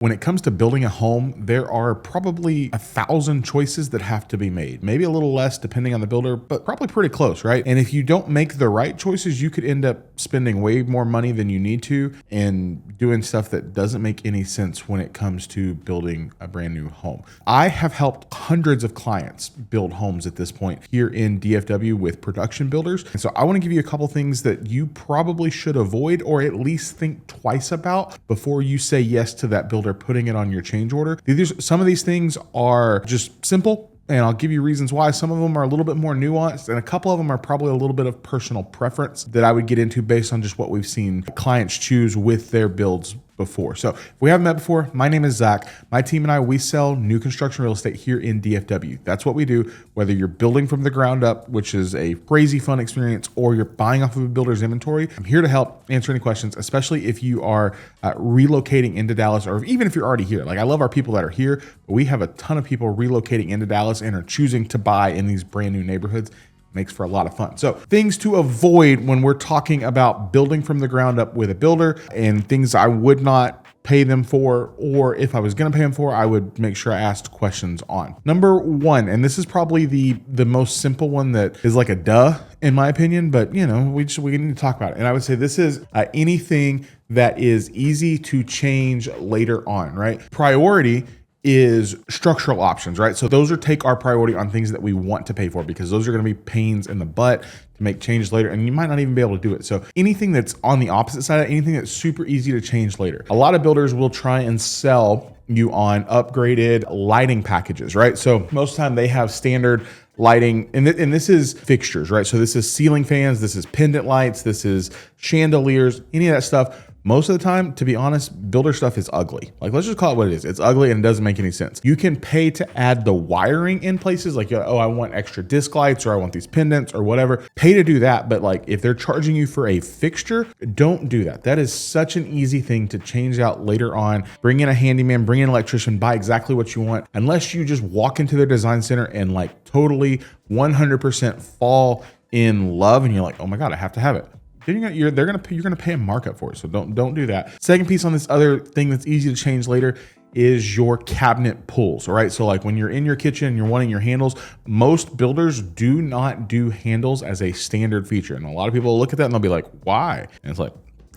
When it comes to building a home, there are probably 1,000 choices that have to be made. Maybe a little less depending on the builder, but probably pretty close, right? And if you don't make the right choices, you could end up spending way more money than you need to and doing stuff that doesn't make any sense when it comes to building a brand new home. I have helped hundreds of clients build homes at this point here in DFW with production builders. And so I want to give you a couple things that you probably should avoid or at least think twice about before you say yes to that builder putting it on your change order. Some of these things are just simple, and I'll give you reasons why. Some of them are a little bit more nuanced, and a couple of them are probably a little bit of personal preference that I would get into based on just what we've seen clients choose with their builds before. So if we haven't met before, my name is Zach. My team and I, we sell new construction real estate here in DFW. That's what we do, whether you're building from the ground up, which is a crazy fun experience, or you're buying off of a builder's inventory. I'm here to help answer any questions, especially if you are relocating into Dallas, or even if you're already here. Like, I love our people that are here, but we have a ton of people relocating into Dallas and are choosing to buy in these brand new neighborhoods. Makes for a lot of fun. So things to avoid when we're talking about building from the ground up with a builder, and things I would not pay them for, or if I was going to pay them for, I would make sure I asked questions on. Number one, and this is probably the most simple one that is like a duh in my opinion, but we need to talk about it. And I would say this is anything that is easy to change later on, right? Priority is structural options, right? So those are take our priority on things that we want to pay for, because those are going to be pains in the butt to make changes later, and you might not even be able to do it. So anything that's on the opposite side, anything that's super easy to change later. A lot of builders will try and sell you on upgraded lighting packages, right? So most of the time they have standard lighting, and this is fixtures, right? So this is ceiling fans, this is pendant lights, this is chandeliers, any of that stuff. Most of the time, to be honest, builder stuff is ugly. Like, let's just call it what it is. It's ugly and it doesn't make any sense. You can pay to add the wiring in places like, oh, I want extra disc lights, or I want these pendants or whatever. Pay to do that. But like, if they're charging you for a fixture, don't do that. That is such an easy thing to change out later on. Bring in a handyman, bring in an electrician, buy exactly what you want. Unless you just walk into their design center and like totally 100% fall in love and you're like, oh my God, I have to have it. Then you're gonna pay a markup for it. So don't do that. Second piece on this other thing that's easy to change later is your cabinet pulls. All right. So like when you're in your kitchen and you're wanting your handles, most builders do not do handles as a standard feature. And a lot of people look at that and they'll be like, why? And it's like,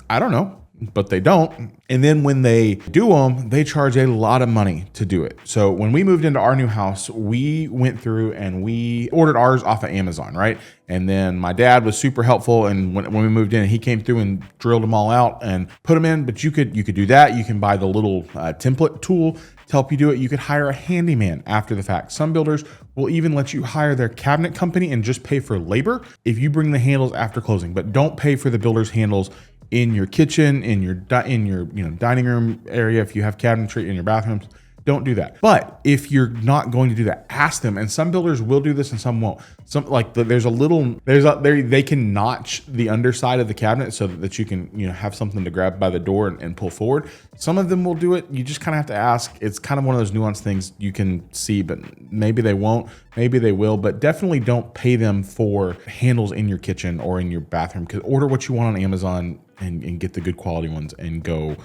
I don't know. But they don't. And then when they do them, they charge a lot of money to do it. So when we moved into our new house, we went through and we ordered ours off of Amazon, right? And then my dad was super helpful. And when we moved in, he came through and drilled them all out and put them in. But you could do that. You can buy the little template tool to help you do it. You could hire a handyman after the fact. Some builders will even let you hire their cabinet company and just pay for labor if you bring the handles after closing. But don't pay for the builder's handles in your kitchen, in your dining room area. If you have cabinetry in your bathrooms, don't do that. But if you're not going to do that, ask them. And some builders will do this and some won't. Some they can notch the underside of the cabinet so that you can have something to grab by the door and pull forward. Some of them will do it. You just kind of have to ask. It's kind of one of those nuanced things you can see, but maybe they won't, maybe they will, but definitely don't pay them for handles in your kitchen or in your bathroom. Because order what you want on Amazon and get the good quality ones and go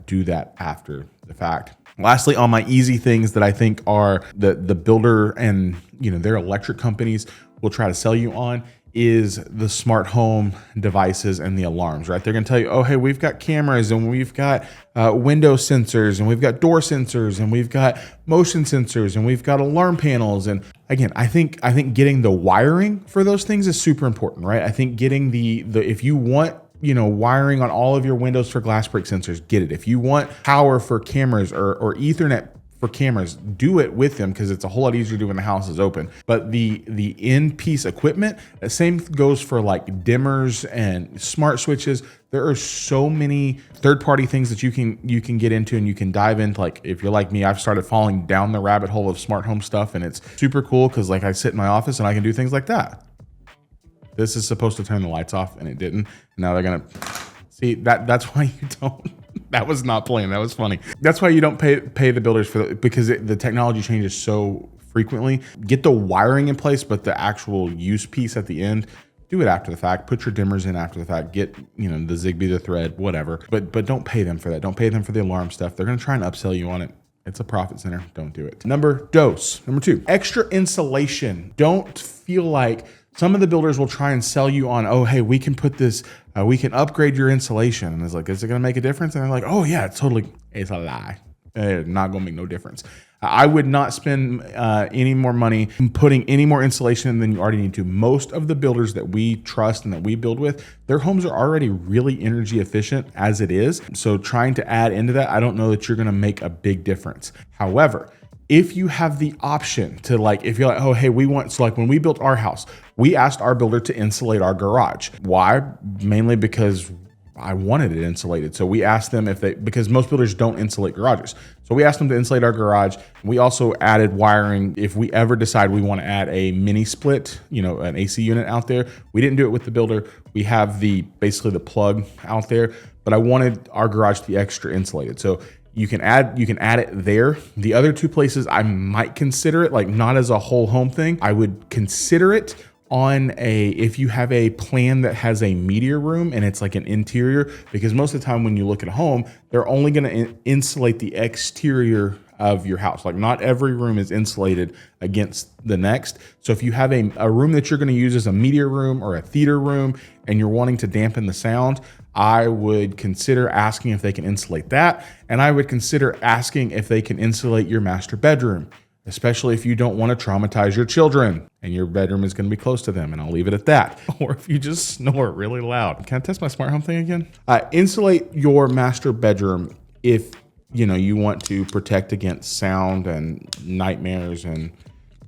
do that after the fact. Lastly, on my easy things that I think are the builder and their electric companies will try to sell you on is the smart home devices and the alarms, right? They're going to tell you, oh, hey, we've got cameras and we've got window sensors and we've got door sensors and we've got motion sensors and we've got alarm panels. And again, I think getting the wiring for those things is super important, right? I think getting the if you want wiring on all of your windows for glass break sensors, get it. If you want power for cameras or Ethernet for cameras, do it with them, because it's a whole lot easier to do when the house is open. But the in-piece equipment, the same goes for like dimmers and smart switches. There are so many third-party things that you can get into and you can dive into. Like, if you're like me, I've started falling down the rabbit hole of smart home stuff, and it's super cool because like I sit in my office and I can do things like that. This is supposed to turn the lights off and it didn't. Now they're gonna see that. That's why you don't. That was not playing. That was funny. That's why you don't pay the builders for because the technology changes so frequently. Get the wiring in place, but the actual use piece at the end, do it after the fact. Put your dimmers in after the fact. Get, the Zigbee, the thread, whatever. But don't pay them for that. Don't pay them for the alarm stuff. They're going to try and upsell you on it. It's a profit center. Don't do it. Number two, extra insulation. Don't feel like some of the builders will try and sell you on, oh, hey, we can put this, we can upgrade your insulation. And it's like, is it going to make a difference? And they're like, oh yeah, it's a lie. It's not going to make no difference. I would not spend any more money putting any more insulation than you already need to. Most of the builders that we trust and that we build with, their homes are already really energy efficient as it is. So trying to add into that, I don't know that you're going to make a big difference. However, if you have the option to if you're like, oh, hey, when we built our house, we asked our builder to insulate our garage. Why? Mainly because I wanted it insulated. So we asked them because most builders don't insulate garages. So we asked them to insulate our garage. We also added wiring. If we ever decide we want to add a mini split, an AC unit out there, we didn't do it with the builder. We have basically the plug out there, but I wanted our garage to be extra insulated. So you can add it there. The other two places I might consider it, not as a whole home thing. I would consider it if you have a plan that has a media room and it's like an interior, because most of the time when you look at a home, they're only going to insulate the exterior of your house. Not every room is insulated against the next. So if you have a room that you're going to use as a media room or a theater room and you're wanting to dampen the sound, I would consider asking if they can insulate that. And I would consider asking if they can insulate your master bedroom, especially if you don't want to traumatize your children and your bedroom is going to be close to them. And I'll leave it at that. Or if you just snore really loud. Can I test my smart home thing again? Insulate your master bedroom if you want to protect against sound and nightmares and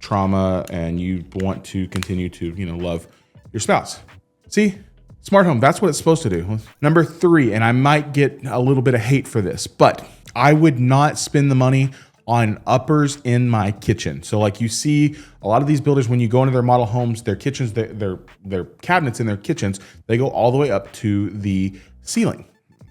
trauma, and you want to continue to, love your spouse. See? Smart home, that's what it's supposed to do. Number 3, and I might get a little bit of hate for this, but I would not spend the money on uppers in my kitchen. So you see a lot of these builders, when you go into their model homes, their kitchens, their cabinets in their kitchens, they go all the way up to the ceiling.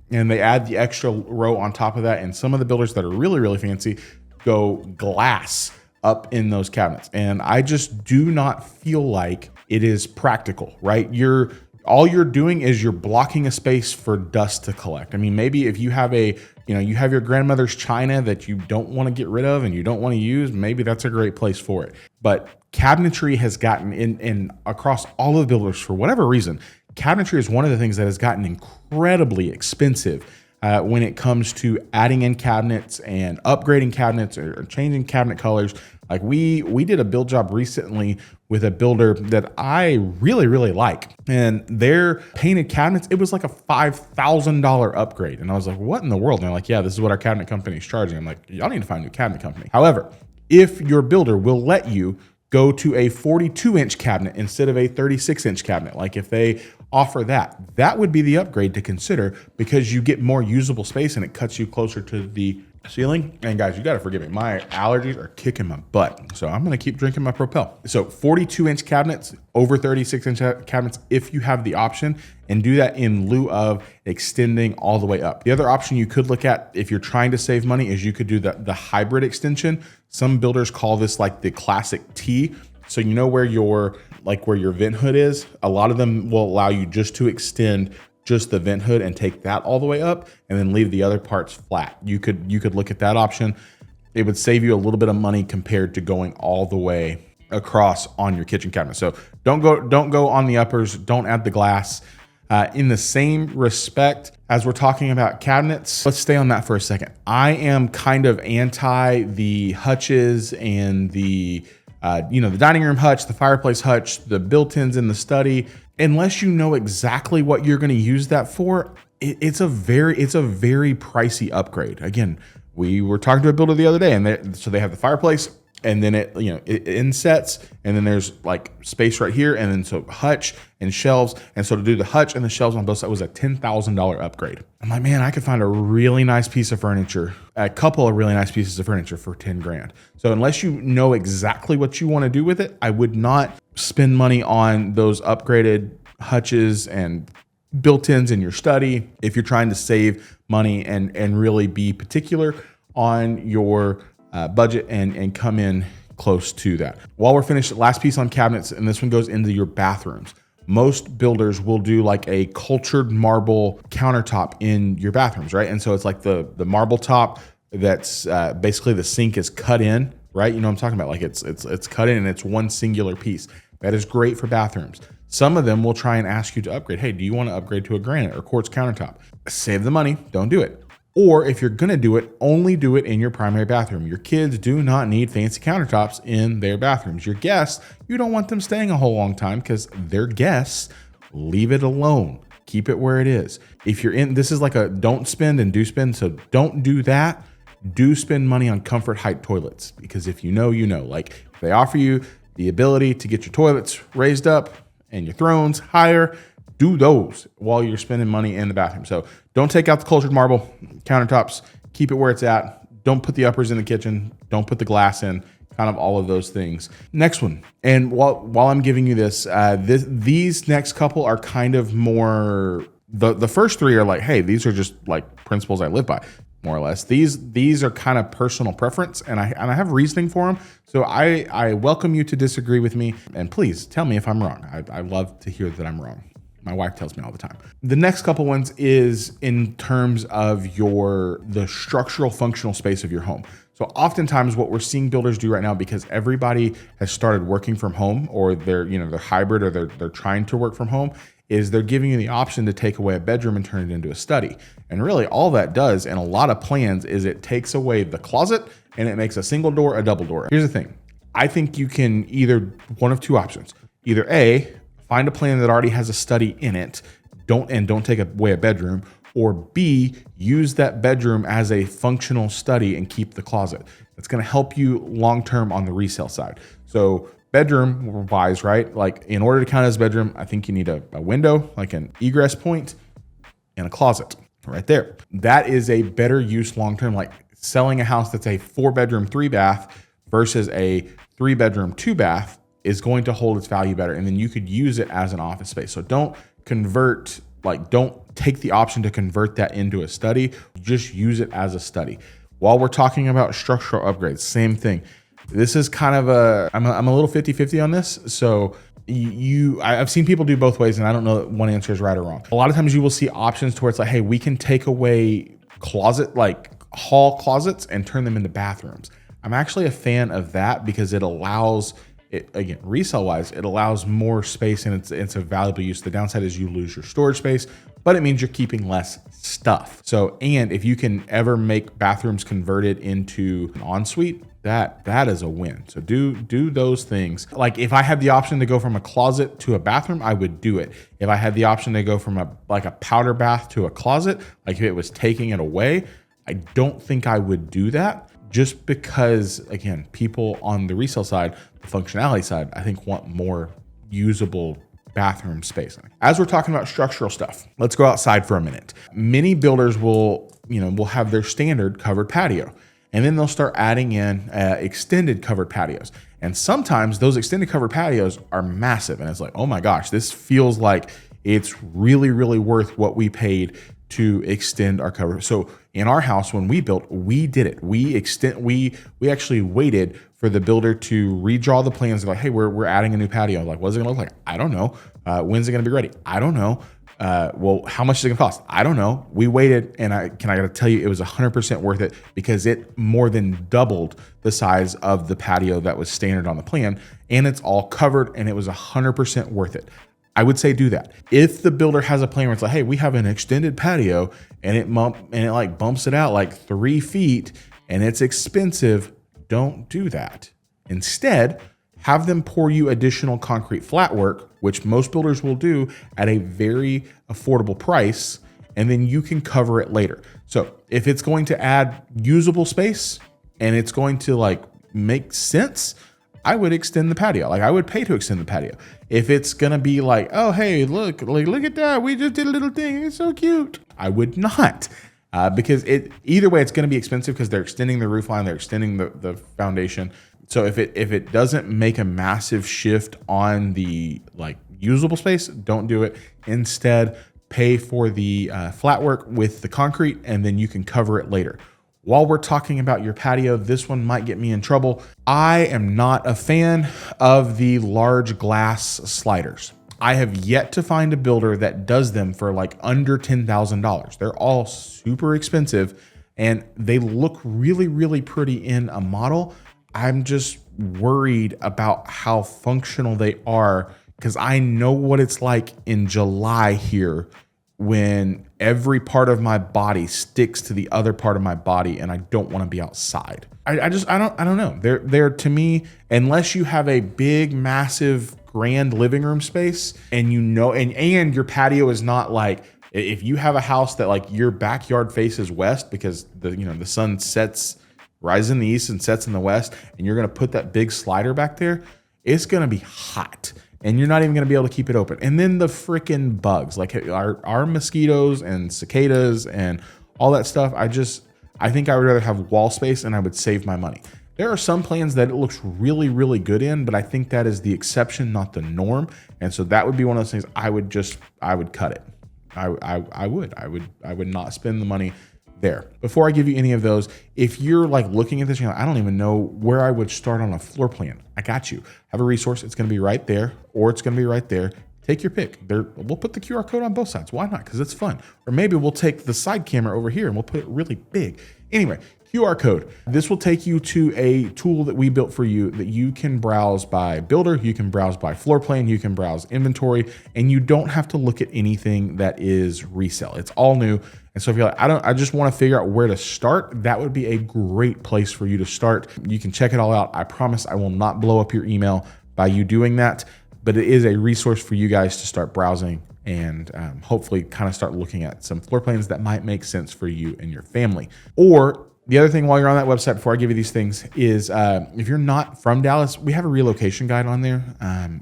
And they add the extra row on top of that. And some of the builders that are really, really fancy go glass up in those cabinets. And I just do not feel like it is practical, right? All you're doing is you're blocking a space for dust to collect. I mean, maybe if you have you have your grandmother's china that you don't want to get rid of and you don't want to use, maybe that's a great place for it. But cabinetry has gotten in across all of the builders, for whatever reason, cabinetry is one of the things that has gotten incredibly expensive when it comes to adding in cabinets and upgrading cabinets or changing cabinet colors. We did a build job recently with a builder that I really, really like. And their painted cabinets, it was like a $5,000 upgrade. And I was like, what in the world? And they're like, yeah, this is what our cabinet company is charging. I'm like, y'all need to find a new cabinet company. However, if your builder will let you go to a 42-inch cabinet instead of a 36-inch cabinet, if they offer that would be the upgrade to consider, because you get more usable space and it cuts you closer to the ceiling. And guys, you got to forgive me. My allergies are kicking my butt. So I'm going to keep drinking my Propel. So 42-inch cabinets over 36-inch cabinets, if you have the option, and do that in lieu of extending all the way up. The other option you could look at if you're trying to save money is you could do the hybrid extension. Some builders call this the classic T. So where your vent hood is, a lot of them will allow you just to extend just the vent hood and take that all the way up and then leave the other parts flat. You could look at that option. It would save you a little bit of money compared to going all the way across on your kitchen cabinet. So don't go on the uppers, don't add the glass. In the same respect, as we're talking about cabinets, let's stay on that for a second. I am kind of anti the hutches and the dining room hutch, the fireplace hutch, the built-ins in the study. Unless you know exactly what you're going to use that for, it's a very pricey upgrade. Again, we were talking to a builder the other day, and they have the fireplace, and then it insets, and then there's space right here, and then so hutch and shelves, and so to do the hutch and the shelves on both sides was a $10,000 upgrade. I'm like, man, I could find a really nice piece of furniture, a couple of really nice pieces of furniture for 10 grand. So unless you know exactly what you want to do with it, I would not spend money on those upgraded hutches and built-ins in your study if you're trying to save money and really be particular on your budget and come in close to that. While we're finished, last piece on cabinets, and this one goes into your bathrooms. most builders will do like a cultured marble countertop in your bathrooms, right? And so it's like the marble top that's basically the sink is cut in, right? You know what I'm talking about? Like it's cut in and it's one singular piece. That is great for bathrooms. Some of them will try and ask you to upgrade. Hey, do you want to upgrade to a granite or quartz countertop? Save the money, don't do it. Or if you're gonna do it, only do it in your primary bathroom. Your kids do not need fancy countertops in their bathrooms. Your guests, you don't want them staying a whole long time because they're guests. Leave it alone. Keep it where it is. If you're in, this is like a don't spend and do spend. So don't do that. Do spend money on comfort height toilets, because if you know, you know. Like if they offer you the ability to get your toilets raised up and your thrones higher, do those while you're spending money in the bathroom. So don't take out the cultured marble countertops. Keep it where it's at. Don't put the uppers in the kitchen. Don't put the glass in. Kind of all of those things. Next one. And while I'm giving you this, these next couple are kind of more, the first three are like, hey, these are just like principles I live by, more or less. These are kind of personal preference, and I have reasoning for them. So I welcome you to disagree with me, and please tell me if I'm wrong. I love to hear that I'm wrong. My wife tells me all the time. The next couple ones is in terms of the structural functional space of your home. So oftentimes what we're seeing builders do right now, because everybody has started working from home, or they're hybrid, or they're trying to work from home, is they're giving you the option to take away a bedroom and turn it into a study. And really all that does in a lot of plans is it takes away the closet and it makes a single door a double door. Here's the thing. I think you can either, one of two options. Either A, find a plan that already has a study in it, don't take away a bedroom, or B, use that bedroom as a functional study and keep the closet. It's gonna help you long-term on the resale side. So bedroom wise, right? Like in order to count as a bedroom, I think you need a window, like an egress point, and a closet right there. That is a better use long-term, like selling a house that's a 4-bedroom, 3-bath versus a 3-bedroom, 2-bath is going to hold its value better. And then you could use it as an office space. So don't take the option to convert that into a study. Just use it as a study. While we're talking about structural upgrades, same thing. This is kind of I'm a little 50-50 on this. So I've seen people do both ways, and I don't know that one answer is right or wrong. A lot of times you will see options to where it's like, hey, we can take away like hall closets and turn them into bathrooms. I'm actually a fan of that because it allows, again, resale wise, it allows more space, and it's a valuable use. The downside is you lose your storage space, but it means you're keeping less stuff. So, and if you can ever make bathrooms converted into an ensuite, that is a win. So do those things. Like if I had the option to go from a closet to a bathroom, I would do it. If I had the option to go from a powder bath to a closet, like if it was taking it away, I don't think I would do that. Just because, again, people on the resale side, the functionality side, I think want more usable bathroom space. As we're talking about structural stuff, let's go outside for a minute. Many builders will have their standard covered patio, and then they'll start adding in extended covered patios. And sometimes those extended covered patios are massive, and it's like, oh my gosh, this feels like it's really, really worth what we paid to extend our cover. So in our house, when we built, we did it. We actually waited for the builder to redraw the plans. Like, hey, we're adding a new patio. Like, what's it gonna look like? I don't know. When's it gonna be ready? I don't know. Well, how much is it gonna cost? I don't know. We waited, and I gotta tell you, it was 100% worth it because it more than doubled the size of the patio that was standard on the plan, and it's all covered, and it was 100% worth it. I would say do that. If the builder has a plan where it's like, hey, we have an extended patio and it like bumps it out like 3 feet and it's expensive, don't do that. Instead, have them pour you additional concrete flat work, which most builders will do at a very affordable price, and then you can cover it later. So if it's going to add usable space and it's going to like make sense, I would extend the patio. Like I would pay to extend the patio. If it's gonna be like, oh, hey, look at that. We just did a little thing. It's so cute. I would not, because either way, it's gonna be expensive because they're extending the roof line, they're extending the foundation. So if it doesn't make a massive shift on the like usable space, don't do it. Instead, pay for the flat work with the concrete, and then you can cover it later. While we're talking about your patio, this one might get me in trouble. I am not a fan of the large glass sliders. I have yet to find a builder that does them for like under $10,000. They're all super expensive and they look really, really pretty in a model. I'm just worried about how functional they are because I know what it's like in July here when every part of my body sticks to the other part of my body and I don't want to be outside. I don't know. They're to me, unless you have a big, massive, grand living room space and and your patio is not like, if you have a house that like your backyard faces west because the sun rises in the east and sets in the west, and you're going to put that big slider back there, it's going to be hot and you're not even going to be able to keep it open. And then the freaking bugs, like our mosquitoes and cicadas and all that stuff. I think I would rather have wall space and I would save my money. There are some plans that it looks really, really good in, but I think that is the exception, not the norm. And so that would be one of those things I would cut it. I would not spend the money there. Before I give you any of those, if you're like looking at this, you're like, I don't even know where I would start on a floor plan. I got you. Have a resource. It's going to be right there, or it's going to be right there. Take your pick. We'll put the QR code on both sides. Why not? Because it's fun. Or maybe we'll take the side camera over here and we'll put it really big. Anyway, QR code. This will take you to a tool that we built for you that you can browse by builder, you can browse by floor plan, you can browse inventory, and you don't have to look at anything that is resale. It's all new. And so if you're like, I just want to figure out where to start, that would be a great place for you to start. You can check it all out. I promise I will not blow up your email by you doing that, but it is a resource for you guys to start browsing and hopefully kind of start looking at some floor plans that might make sense for you and your family. Or the other thing while you're on that website, before I give you these things, is if you're not from Dallas, we have a relocation guide on there.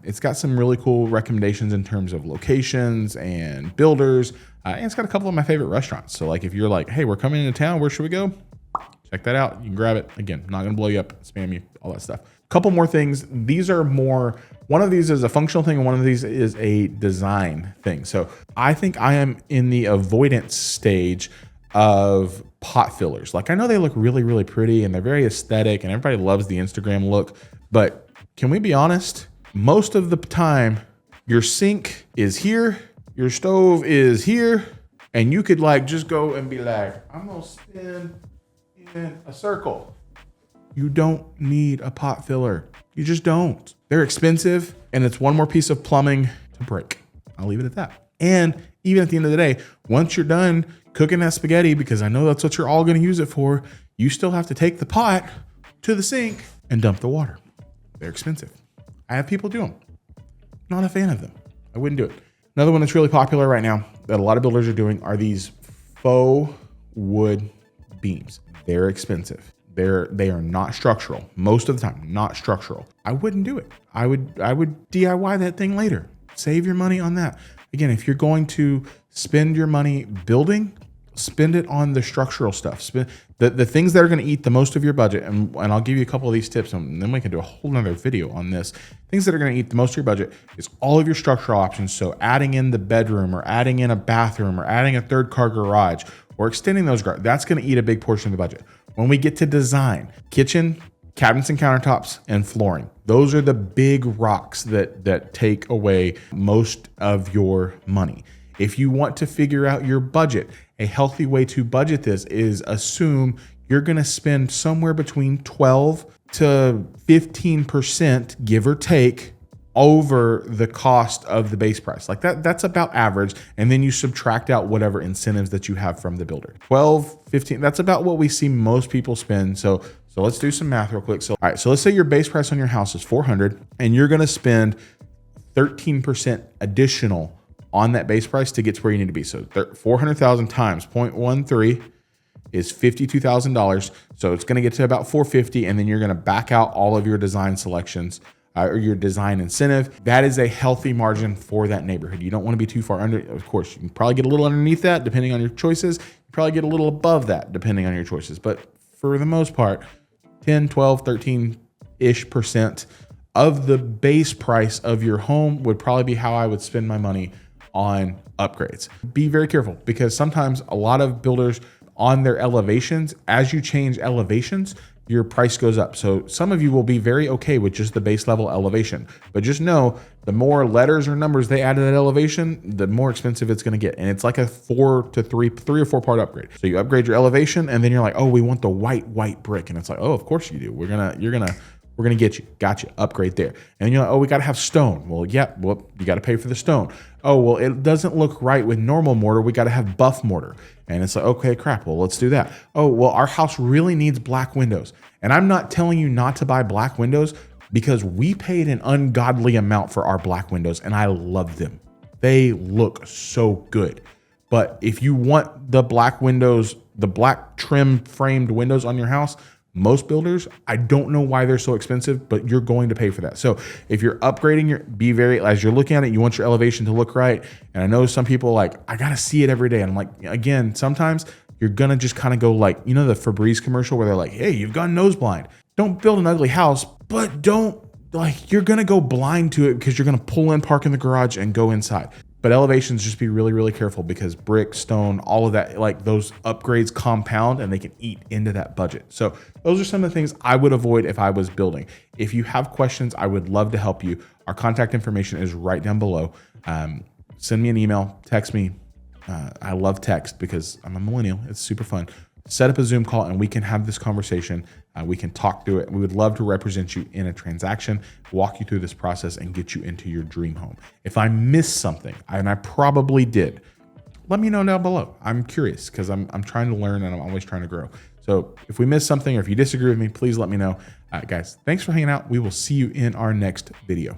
It's got some really cool recommendations in terms of locations and builders. And it's got a couple of my favorite restaurants. So like if you're like, hey, we're coming into town, where should we go? Check that out. You can grab it. Again, not going to blow you up, spam you, all that stuff. Couple more things. These are more, one of these is a functional thing and one of these is a design thing. So I think I am in the avoidance stage of pot fillers. Like I know they look really, really pretty and they're very aesthetic and everybody loves the Instagram look, but can we be honest? Most of the time your sink is here, your stove is here, and you could like just go and be like, I'm gonna spin in a circle. You don't need a pot filler. You just don't. They're expensive and it's one more piece of plumbing to break. I'll leave it at that. And even at the end of the day, once you're done cooking that spaghetti, because I know that's what you're all going to use it for, you still have to take the pot to the sink and dump the water. They're expensive. I have people do them. Not a fan of them. I wouldn't do it. Another one that's really popular right now that a lot of builders are doing are these faux wood beams. They're expensive. They are not structural. Most of the time, not structural. I wouldn't do it. I would DIY that thing later. Save your money on that. Again, if you're going to spend your money building, spend it on the structural stuff. Spend the things that are going to eat the most of your budget. And I'll give you a couple of these tips and then we can do a whole nother video on this. Things that are going to eat the most of your budget is all of your structural options. So adding in the bedroom or adding in a bathroom or adding a third car garage or extending those garages, that's going to eat a big portion of the budget. When we get to design, kitchen, cabinets and countertops, and flooring, those are the big rocks that take away most of your money. If you want to figure out your budget, a healthy way to budget this is assume you're going to spend somewhere between 12 to 15%, give or take, over the cost of the base price. Like that's about average. And then you subtract out whatever incentives that you have from the builder. 12, 15, that's about what we see most people spend. So let's do some math real quick. So, all right, so let's say your base price on your house is 400 and you're going to spend 13% additional on that base price to get to where you need to be. So 400,000 times 0.13 is $52,000. So it's going to get to about 450. And then you're going to back out all of your design selections or your design incentive. That is a healthy margin for that neighborhood. You don't want to be too far under. Of course, you can probably get a little underneath that depending on your choices. You probably get a little above that depending on your choices. But for the most part, 10, 12, 13-ish% of the base price of your home would probably be how I would spend my money on upgrades. Be very careful because sometimes a lot of builders on their elevations, as you change elevations, your price goes up. So some of you will be very okay with just the base level elevation, but just know the more letters or numbers they add to that elevation, the more expensive it's going to get. And it's like a 3 or 4 part upgrade. So you upgrade your elevation and then you're like, oh, we want the white brick. And it's like, oh, of course you do. We're going to get you. Gotcha. Upgrade there. And you're like, oh, we got to have stone. Well, yeah, well, you got to pay for the stone. Oh, well, it doesn't look right with normal mortar. We got to have buff mortar. And it's like, okay, crap. Well, let's do that. Oh, well, our house really needs black windows. And I'm not telling you not to buy black windows because we paid an ungodly amount for our black windows and I love them. They look so good. But if you want the black windows, the black trim framed windows on your house, most builders, I don't know why they're so expensive, but you're going to pay for that. So if you're upgrading as you're looking at it, you want your elevation to look right. And I know some people like, I got to see it every day. And I'm like, again, sometimes you're going to just kind of go like, you know, the Febreze commercial where they're like, hey, you've gone nose blind. Don't build an ugly house, but you're going to go blind to it because you're going to pull in, park in the garage and go inside. But elevations, just be really, really careful because brick, stone, all of that, like those upgrades compound and they can eat into that budget. So those are some of the things I would avoid if I was building. If you have questions, I would love to help you. Our contact information is right down below. Send me an email, text me. I love text because I'm a millennial. It's super fun. Set up a Zoom call and we can have this conversation. We can talk through it. We would love to represent you in a transaction, walk you through this process and get you into your dream home. If I missed something, and I probably did, let me know down below. I'm curious because I'm trying to learn and I'm always trying to grow. So if we missed something or if you disagree with me, please let me know. Guys, thanks for hanging out. We will see you in our next video.